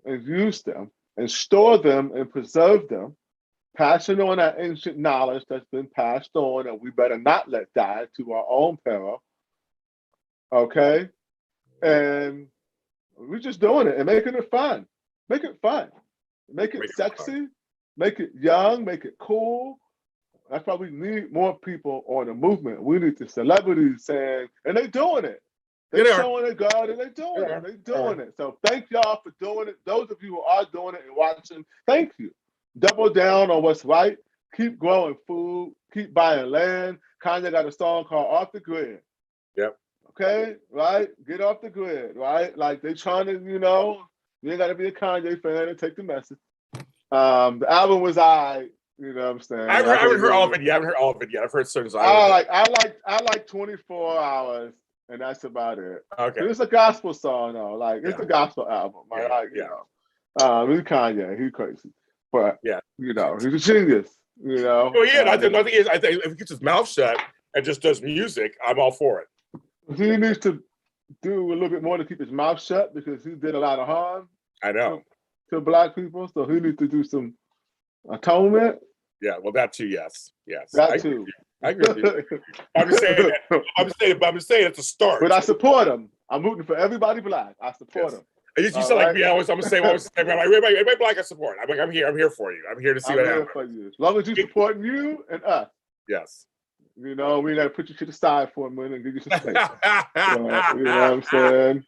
and use them and store them and preserve them, passing on that ancient knowledge that's been passed on and we better not let die to our own peril. Okay? And we're just doing it and making it fun. Make it fun. Make it sexy. Make it young. Make it cool. That's why we need more people on the movement. We need the celebrities saying, and they're doing it. They're showing it, God, and they're doing it. They're doing it. So thank y'all for doing it. Those of you who are doing it and watching, thank you. Double down on what's right. Keep growing food. Keep buying land. Kanye got a song called Off the Grid. Yep. Okay, right? Get off the grid, right? Like, they trying to, you ain't got to be a Kanye fan and take the message. The album was you know what I'm saying? I haven't heard all of it yet. I've heard certain songs. I like 24 Hours, and that's about it. Okay. It's a gospel song, though. Like, it's a gospel album. You know. He's Kanye. He's crazy. But, he's a genius, Well, yeah, I think if he gets his mouth shut and just does music, I'm all for it. He needs to do a little bit more to keep his mouth shut because he did a lot of harm. I know. To Black people, so he needs to do some atonement. Yeah, well, that too, yes. That too. I agree with you. I'm just saying it's a start. But I support him. I'm rooting for everybody Black. I support him. You said like me. I'm gonna say everybody Black I support. I'm here for you. I'm here to see what happens. For you. As long as you supporting you and us. Yes. We gotta put you to the side for a minute and give you some space. You know what I'm saying?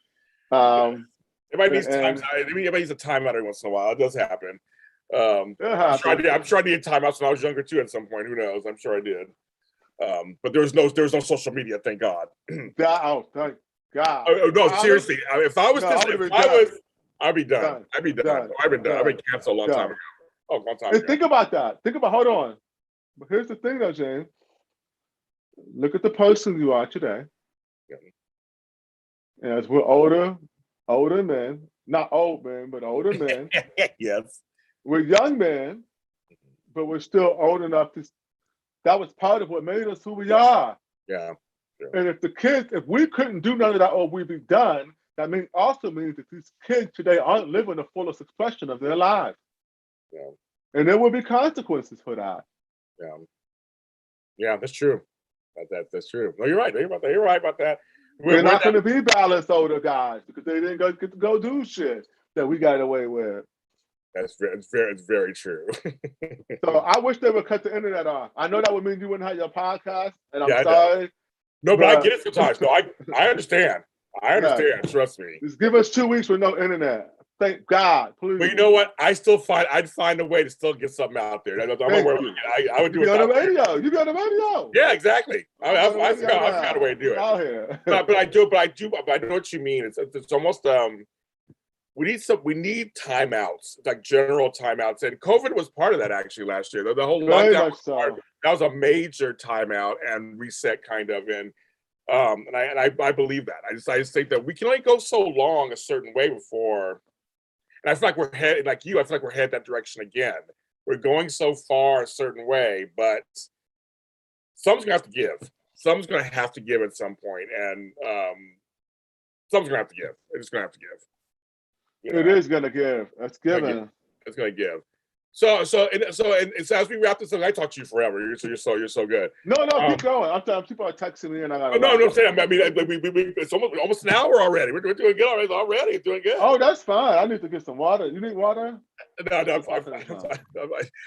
Everybody needs time. Everybody needs a timeout every once in a while. It does happen. I'm sure I needed timeouts when I was younger too. At some point, who knows? I'm sure I did. But there was no social media. Thank God. Thank God. Oh, no, seriously. If I was, I'd be done. I'd be done. I've been canceled a long time ago. Oh, long time ago. Think about that. Hold on. But here's the thing, though, James. Look at the person you are today. Yeah. And as we're older men, not old men, but older men. Yes. We're young men, but we're still old enough to. That was part of what made us who we are. Yeah. And if we couldn't do none of that or we'd be done, that also means that these kids today aren't living the fullest expression of their lives. Yeah. And there will be consequences for that. Yeah. Yeah, that's true. That's true. No, you're right. You're right about that. We're not going to be balanced older guys because they didn't get to go do shit that we got away with. It's very true. So I wish they would cut the internet off. I know that would mean you wouldn't have your podcast, and I'm sorry. No, but I get it sometimes. No, I understand. Trust me. Just give us 2 weeks with no internet. Thank God, please. But you know what? I'd find a way to still get something out there. I would do it on the radio. You be on the radio. Yeah, exactly. I forgot a way to do it. Out here. but I know what you mean. It's almost we need timeouts, like general timeouts, and COVID was part of that actually last year. The whole lockdown that was a major timeout and reset kind of, and I believe that. I just think that we can only go so long a certain way before. And I feel like we're headed, like you, I feel like we're headed that direction again. We're going so far a certain way, but someone's going to have to give. Someone's going to have to give at some point, and someone's going to have to give. It's going to have to give. It is going to give. That's given. It's going to give. So as we wrap this up, I talked to you forever. You're so good. No, keep going. I'm telling people are texting me, and I got. No, I'm saying. I mean, it's almost an hour already. We're doing good already. Doing good. Oh, that's fine. I need to get some water. You need water? No, I'm fine.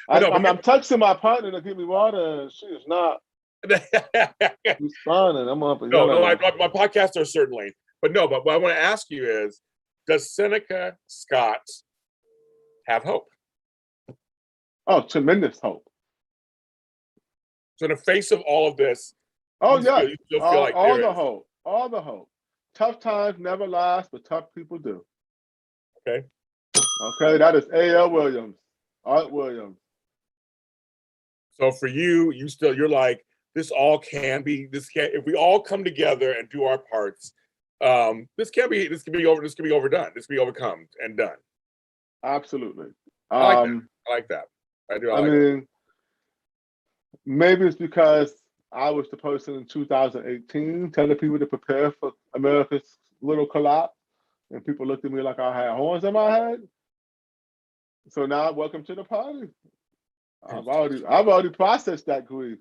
I'm texting my partner to give me water, and she is not responding. I'm up. No, my podcasts are certainly. But what I want to ask you is, does Seneca Scott have hope? Oh, tremendous hope. So in the face of all of this, Oh, you yeah. still feel like All there the is. hope. All the hope. Tough times never last, but tough people do. Okay. Okay, that is A.L. Williams. Art Williams. So for you, you're like, this can if we all come together and do our parts, this can be overdone. This can be overcome and done. Absolutely. I like that. I do. I mean, maybe it's because I was the person in 2018 telling people to prepare for America's little collapse, and people looked at me like I had horns in my head. So now, welcome to the party. I've already processed that grief.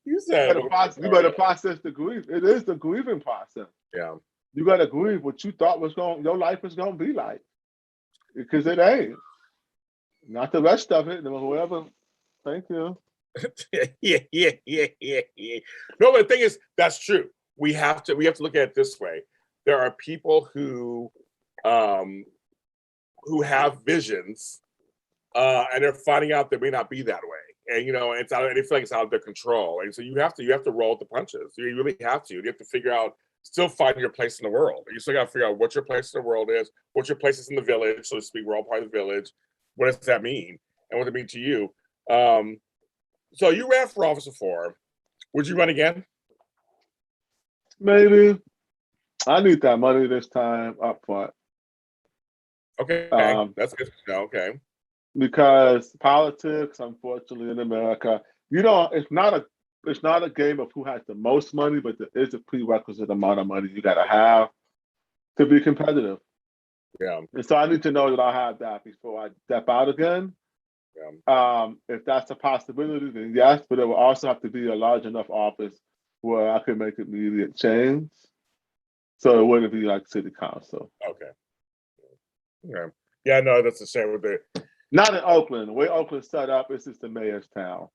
You said you better process the grief. It is the grieving process. Yeah. You gotta grieve what you thought your life was gonna be like, because it ain't. Not the rest of it. Whoever. Thank you. Yeah. No, but the thing is, that's true. We have to look at it this way. There are people who have visions, and they're finding out they may not be that way, and they feel like it's out of their control, and so you have to roll with the punches. You really have to. You have to figure out, still find your place in the world. You still got to figure out what your place in the world is, what your place is in the village, so to speak. We're all part of the village. What does that mean, and what does it mean to you? So you ran for office before. Would you run again? Maybe. I need that money this time up front. Okay, that's good to know. Okay. Because politics, unfortunately, in America, it's not a game of who has the most money, but there is a prerequisite amount of money you gotta have to be competitive. Yeah. And so I need to know that I have that before I step out again. Yeah. If that's a possibility, then yes, but it will also have to be a large enough office where I can make immediate change. So it wouldn't be like city council. Okay. Yeah, no, that's a shame with it. Not in Oakland. The way Oakland's set up, it's just a mayor's town.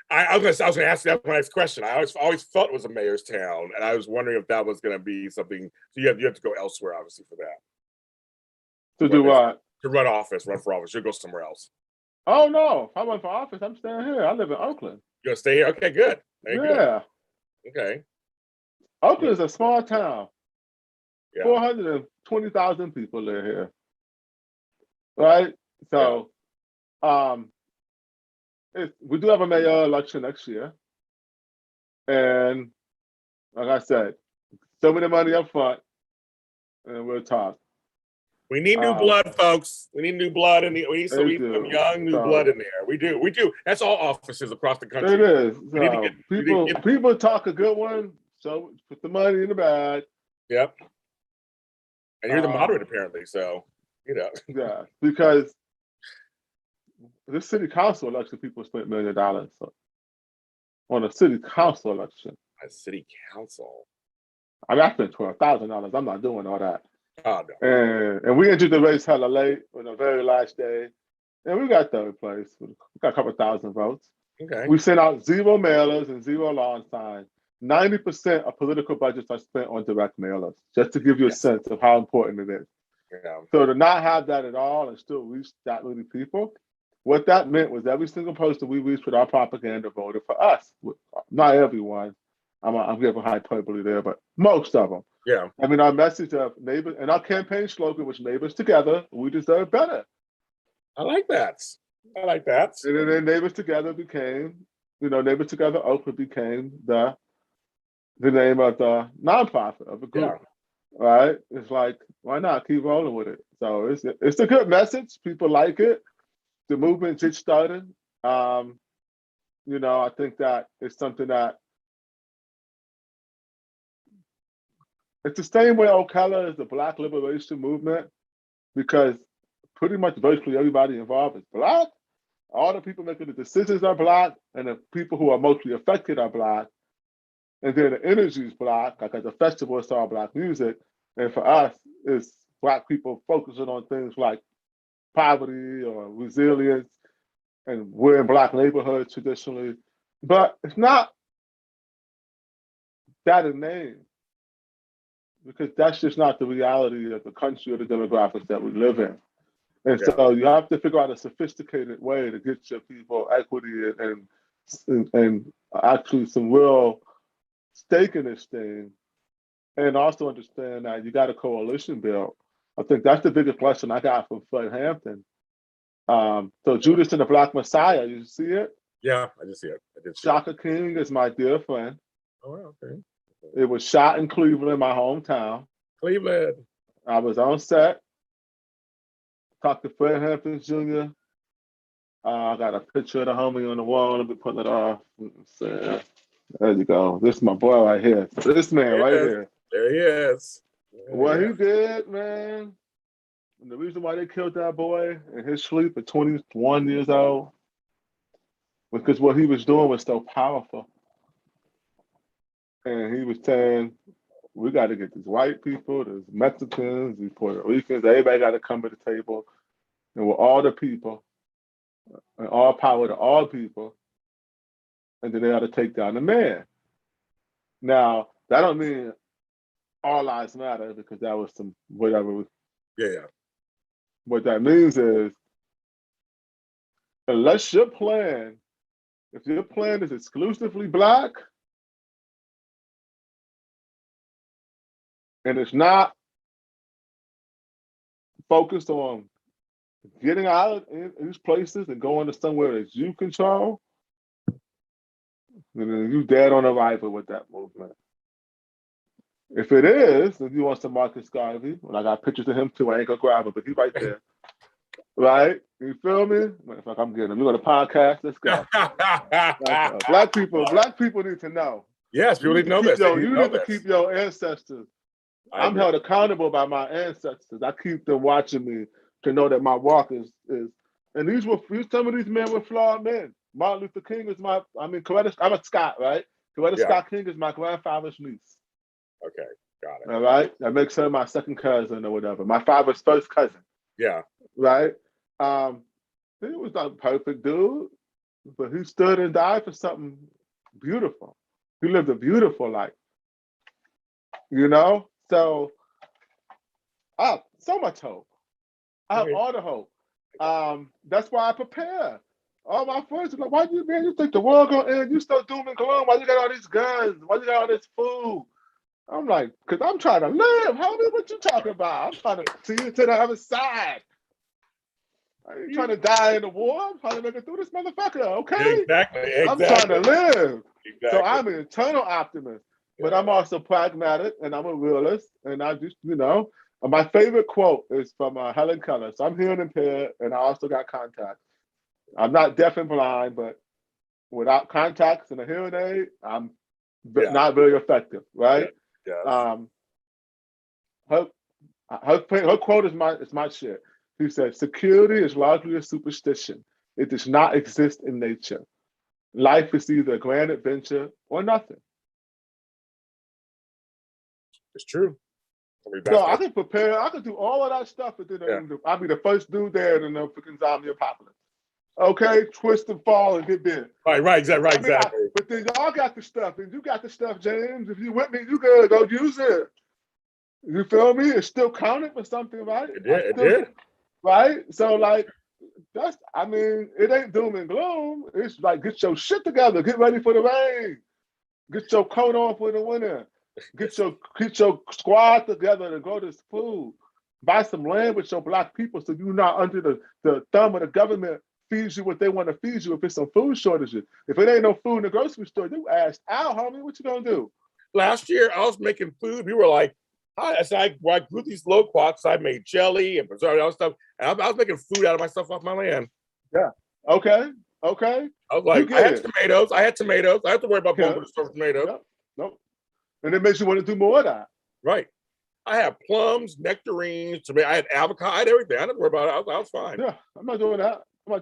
I was gonna ask you that my next question. I always felt it was a mayor's town, and I was wondering if that was gonna be something. So you have to go elsewhere, obviously, for that. To do what? To run for office. You'll go somewhere else. Oh no! If I went for office, I'm staying here. I live in Oakland. You're gonna stay here? Okay, good. Yeah. Good. Okay. Oakland is a small town. Yeah. 420,000 people live here. Right? So, we do have a mayor election next year. And like I said, show me the money up front and we'll talk. We need new blood, folks. We need new blood, and we need some young new blood in there. We do. That's all offices across the country. It is. So people talk a good one, so put the money in the bag. Yep. And you're the moderator, apparently, so Yeah, because this city council election, people spent $1 million on a city council election. A city council. I mean, I spent $12,000. I'm not doing all that. Oh, no. And we entered the race hella late on the very last day, and we got third place. We got a couple thousand votes. Okay. We sent out 0 mailers and 0 lawn signs. 90% of political budgets are spent on direct mailers, just to give you a sense of how important it is. Yeah. So to not have that at all and still reach that many people, what that meant was every single person we reached with our propaganda voted for us. Not everyone. I'm giving hyperbole there, but most of them. Yeah. I mean, our message of neighbors and our campaign slogan was "Neighbors Together, we deserve better." I like that. And then Neighbors Together became, Neighbors Together Oakland became the name of the nonprofit of the group. Yeah. Right? It's like, why not keep rolling with it? So it's a good message. People like it. The movement just started. I think that it's something that it's the same way Ocala is the Black liberation movement, because pretty much virtually everybody involved is Black. All the people making the decisions are Black, and the people who are mostly affected are Black. And then the energy is Black, like at the festival, it's all Black music. And for us, it's Black people focusing on things like poverty or resilience, and we're in Black neighborhoods traditionally. But it's not that in name. because that's just not the reality of the country or the demographics that we live in. And Yeah. so you have to figure out a sophisticated way to get your people equity and actually some real stake in this thing, and also understand that you got a coalition built. I think that's the biggest lesson I got from Fred Hampton. So Judas and the Black Messiah, you see it? Yeah, I just see it. I did see Shaka King is my dear friend. it. Oh, okay. It was shot in Cleveland, my hometown. Cleveland. I was on set. Talked to Fred Hampton Jr. I got a picture of the homie on the wall. Let me pull it off. There you go. This is my boy right here. This man right here. There he is. What he did, man. And the reason why they killed that boy in his sleep at 21 years old was because what he was doing was so powerful. And he was saying, we got to get these white people, these Mexicans, these Puerto Ricans, everybody got to come to the table. And we're all the people, and all power to all people. And then they ought to take down the man. Now, that don't mean all lives matter, because that was some whatever. Yeah. What that means is, unless your plan, if your plan is exclusively Black, and it's not focused on getting out of these places and going to somewhere that you control, then you dead on arrival with that movement. If it is, then you want some Marcus Garvey, and I got pictures of him too. I ain't gonna grab him, but he's right there. Right? You feel me? Matter of fact, I'm getting him. You want a podcast? Let's go. Black people need to know. Yes, people need to know this. You need to keep your ancestors. I'm held accountable by my ancestors. I keep them watching me to know that my walk is. And some of these men were flawed men. Martin Luther King is I'm a Scott, right? Coretta Scott King is my grandfather's niece. Okay, got it. All right? That makes her my second cousin or whatever. My father's first cousin. Yeah. Right? He was not a perfect dude, but he stood and died for something beautiful. He lived a beautiful life. You know? So I have so much hope. I have all the hope. That's why I prepare. All my friends are like, why you think the world gonna end? You still doom and gloom. Why you got all these guns? Why you got all this food? I'm like, because I'm trying to live. Homie, what you talking about? I'm trying to see you to the other side. I ain't trying to die in the war. I'm trying to make it through this motherfucker, okay? Exactly. I'm trying to live. Exactly. So I'm an eternal optimist, but I'm also pragmatic, and I'm a realist, and I just, my favorite quote is from Helen Keller. So I'm hearing impaired, and I also got contacts. I'm not deaf and blind, but without contacts and a hearing aid, I'm not very effective, right? Yeah. Her quote is my shit. He said, security is largely a superstition. It does not exist in nature. Life is either a grand adventure or nothing. It's true. So I can prepare, I can do all of that stuff, but then I'll be the first dude there in the freaking zombie apocalypse. Okay, twist and fall and get bit. Right, exactly. But then y'all got the stuff, and you got the stuff, James. If you with me, you good. Go use it. You feel me? It's still counted for something, right? It did. Right? So, like, it ain't doom and gloom. It's like, get your shit together. Get ready for the rain. Get your coat on for the winter. Get your squad together to grow this food. Buy some land with your Black people so you're not under the thumb of the government feeds you what they want to feed you if it's some food shortages. If it ain't no food in the grocery store, you ask Al, homie, what you gonna do? Last year, I was making food. We were like, I grew these loquats. I made jelly and preserved all stuff. And I was making food out of myself off my land. Yeah. Okay. I was like, I had tomatoes. I had to worry about both of tomatoes. Yep. Nope. And it makes you want to do more of that. Right. I had plums, nectarines, I had avocado, I had everything. I didn't worry about it. I was fine. Yeah, I'm not doing that. I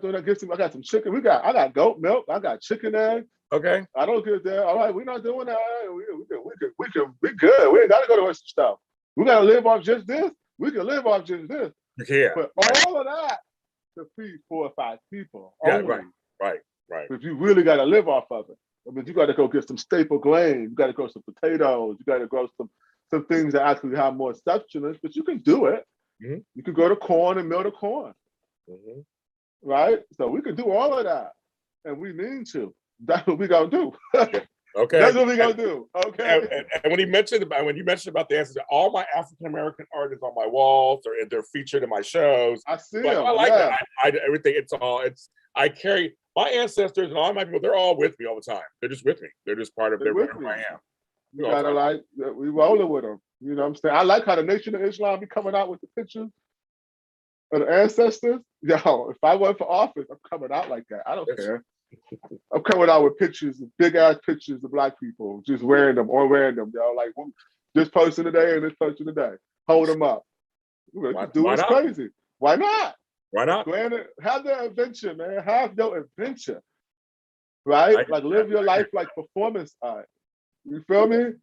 got some chicken. I got goat milk. I got chicken eggs. Okay. I don't get that. All right, we're not doing that. We good. We ain't got to go to Oyster stuff. We got to live off just this. We can live off just this. Yeah. But all of that to feed 4 or 5 people. Yeah, only. Right. If you really got to live off of it, I mean, you got to go get some staple grain. You got to grow some potatoes. You got to grow some things that actually have more substance, but you can do it. Mhm. You can go to corn and mill the corn, right? So we can do all of that, and we need to. That's what we gonna do. Okay. That's what we gonna do. Okay. And when you mentioned about the ancestors, all my African American art is on my walls, or they're featured in my shows. I see Like, them. I like that. I everything. I carry my ancestors and all my people. They're all with me all the time. They're just with me. They're just part of who I am. You gotta like we rolling with them. You know what I'm saying? I like how the Nation of Islam be coming out with the pictures of the ancestors. Yo, if I went for office, I'm coming out like that. I don't care. I'm coming out with pictures, big ass pictures of Black people, just wearing them or wearing them. Yo, like this person today and this person today. Hold them up. Dude, it's crazy. Why not? Why not? Granted, have their adventure, man. Have your adventure, right? Like live your life like performance art. You feel me?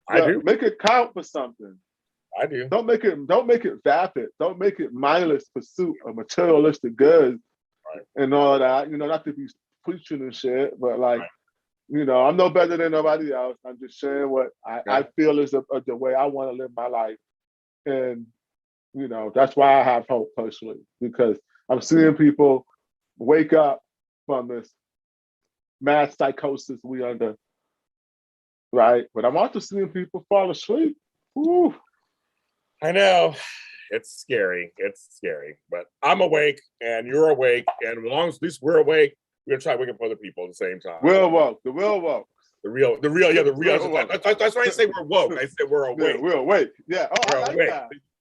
I do. Make it count for something. I do. Don't make it vapid. Don't make it mindless pursuit of materialistic goods and all that. You know, not to be preaching and shit, but like, you know, I'm no better than nobody else. I'm just sharing what I feel is the way I want to live my life. And, you know, that's why I have hope personally, because I'm seeing people wake up from this mass psychosis we under, right? But I'm also seeing people fall asleep. Ooh. I know. It's scary. But I'm awake and you're awake. And as long as at least we're awake, we're gonna try to wake up other people at the same time. We're woke. The real woke. The real. That's why I say we're woke. I said we're awake. Yeah, we're awake. Yeah. Oh, we're awake.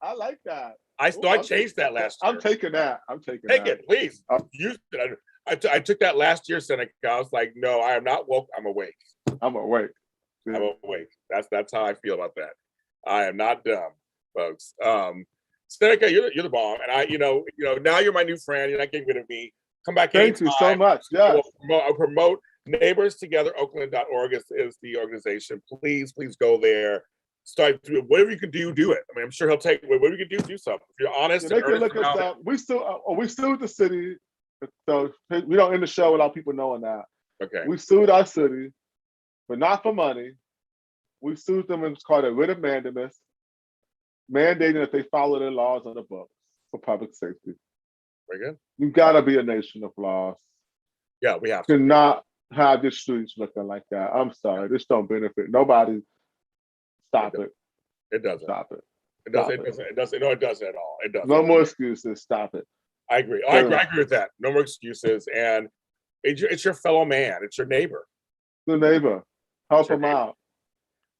I like that. I changed that last year. I'm taking that. Take it, please. Use it. I took that last year, Seneca. I was like, no, I am not woke. I'm awake. I'm awake. Yeah. I'm awake. That's how I feel about that. I am not dumb, folks. Seneca, you're the bomb, and now you're my new friend. You're not getting rid of me. Come back. Thank you so much. Yeah. I'll promote Neighbors Together Oakland.org is the organization. Please go there. Start doing whatever you can do it. I mean, I'm sure he'll take whatever you can do something. If you're honest, they can look at that. We sued the city, so we don't end the show without people knowing that. Okay. We sued our city, but not for money. We sued them and it's called a writ of mandamus, mandating that they follow their laws on the books for public safety. Very good. You gotta be a nation of laws. Yeah, we have to. Cannot have the streets looking like that. I'm sorry, this don't benefit nobody. Stop it. It doesn't. Stop it. It doesn't. It doesn't. No, it doesn't at all. It doesn't. No more excuses. Stop it. I agree. I agree with that. No more excuses. And it's your fellow man. It's your neighbor. The neighbor. Help him out.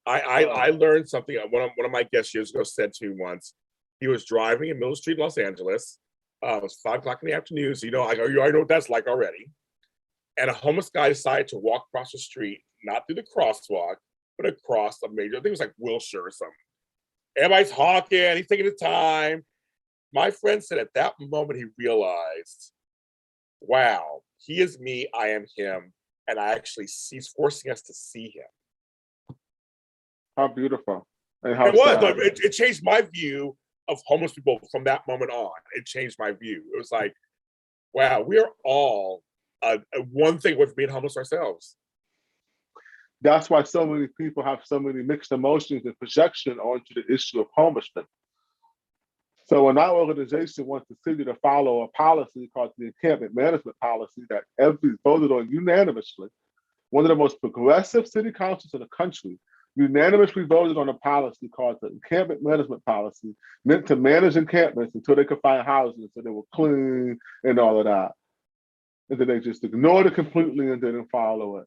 I learned something. One of my guests years ago said to me once. He was driving in Middle Street, Los Angeles. It was 5 o'clock in the afternoon. So I know what that's like already. And a homeless guy decided to walk across the street, not through the crosswalk, but across a major, I think it was like Wilshire or something. Everybody's honking, he's taking his time. My friend said at that moment he realized, wow, he is me, I am him, and he's forcing us to see him. How beautiful. And how it changed my view of homeless people from that moment on. It changed my view. It was like, wow, we are all one thing with being homeless ourselves. That's why so many people have so many mixed emotions and projection onto the issue of homelessness. So when our organization wants the city to follow a policy called the encampment management policy that everybody voted on unanimously, one of the most progressive city councils in the country unanimously voted on a policy called the encampment management policy, meant to manage encampments until they could find housing so they were clean and all of that. And then they just ignored it completely and didn't follow it.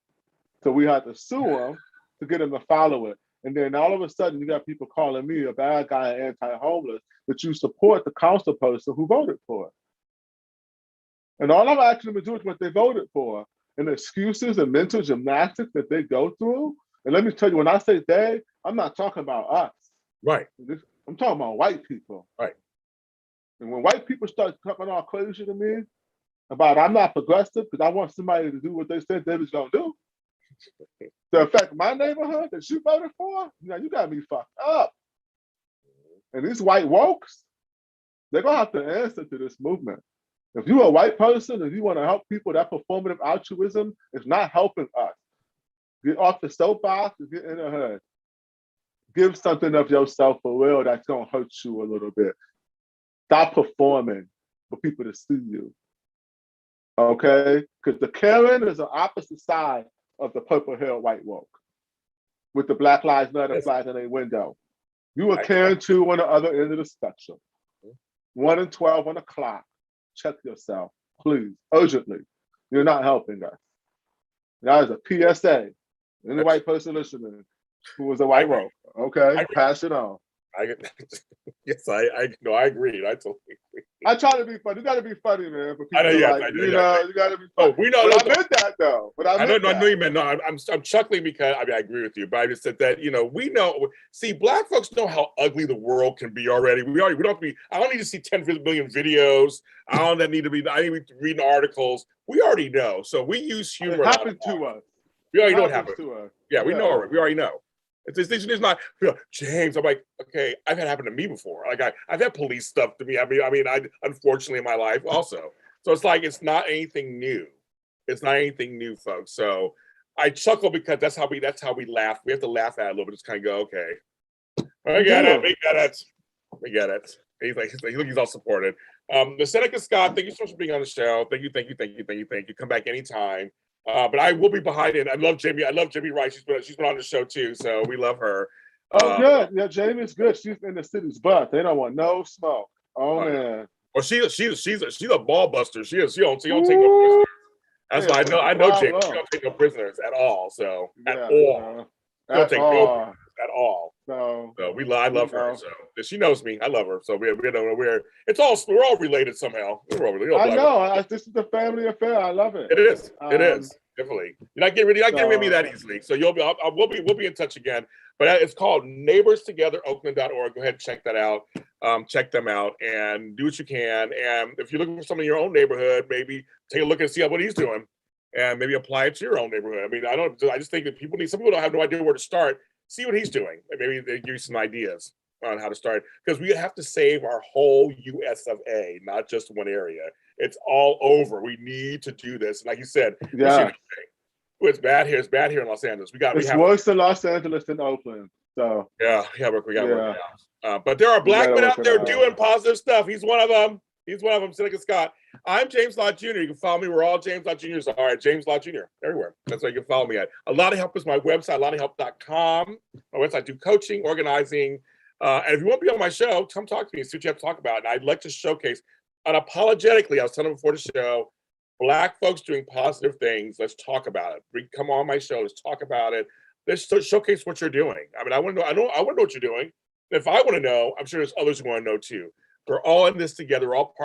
So we had to sue them to get them to follow it. And then all of a sudden, you got people calling me a bad guy and anti-homeless, but you support the council person who voted for it. And all I'm asking them to do is what they voted for. And the excuses and mental gymnastics that they go through. And let me tell you, when I say they, I'm not talking about us. Right. I'm talking about white people. Right. And when white people start coming all crazy to me about I'm not progressive because I want somebody to do what they said they was going to do, to affect my neighborhood that you voted for, you got me fucked up. And these white wokes, they're gonna have to answer to this movement. If you're a white person and you want to help people, that performative altruism is not helping us. Get off the soapbox and get in the hood. give something of yourself for real that's gonna hurt you a little bit. Stop performing for people to see you. Okay? Because the Karen is the opposite side of the purple hair white woke with the Black Lives Matter flag in a window. You are Karen too on the other end of the spectrum. 1 and 12 on the clock. Check yourself, please, urgently. You're not helping us. That is a PSA. Any white person listening who is a white woke, okay? Pass it on. Yes, I agree. I totally agree. I try to be funny. You got to be funny, man. For people I know, you got to be funny. Oh, we know. But I meant that though. I know you meant no. I'm chuckling because I agree with you, but I just said that we know. See, Black folks know how ugly the world can be already. We don't have to be. I don't need to see 10 million videos. I need to be reading articles. We already know. So we use humor. It happened to us. We already know what happened to us. Yeah, we know already. We already know. It's not James. I'm like, okay, I've had it happen to me before. Like I've had police stuff to me. I mean, unfortunately in my life also. So it's like it's not anything new. It's not anything new, folks. So I chuckle because that's how we laugh. We have to laugh at it a little bit. Just kind of go, okay, I get it. We get it. He's all supported. The Seneca Scott, thank you so much for being on the show. Thank you. Come back anytime. But I will be behind it. I love Jamie Wright. She's been on the show too, so we love her. Oh, good. Yeah, Jamie's good. She's in the city's butt. They don't want no smoke. Oh man. Well, she's a ball buster. She don't take no prisoners. That's why I know Jamie. She don't take no prisoners at all. So at all. She don't take no prisoners at all. So I love her. So she knows me. I love her. So we're all related somehow. We're all related. I know. This is a family affair. I love it. It is. It is definitely. You're not getting rid of me that easily. So we'll be in touch again. But it's called Neighbors Together Oakland.org. Go ahead and check that out. Check them out and do what you can. And if you're looking for someone in your own neighborhood, maybe take a look and see what he's doing, and maybe apply it to your own neighborhood. I mean, I just think that some people don't have no idea where to start. See what he's doing, and maybe they give you some ideas on how to start. Because we have to save our whole U.S. of A, not just one area. It's all over. We need to do this. And like you said, it's bad here. It's bad here in Los Angeles. It's worse in Los Angeles than Oakland. So we got to work it out. But there are Black men out there doing positive stuff. He's one of them. Seneca Scott. I'm James Lott Jr. You can follow me. We're all James Lott Jr.'s. All right, James Lott Jr. everywhere. That's where you can follow me at. A Lot of Help is my website, ALotofHelp.com. My website, I do coaching, organizing. And if you want to be on my show, come talk to me and see what you have to talk about. And I'd like to showcase unapologetically, I was telling them before the show, Black folks doing positive things. Let's talk about it. Come on my show. Let's talk about it. Let's showcase what you're doing. I mean, I want to know. I want to know what you're doing. If I want to know, I'm sure there's others who want to know too. We're all in this together. We're all part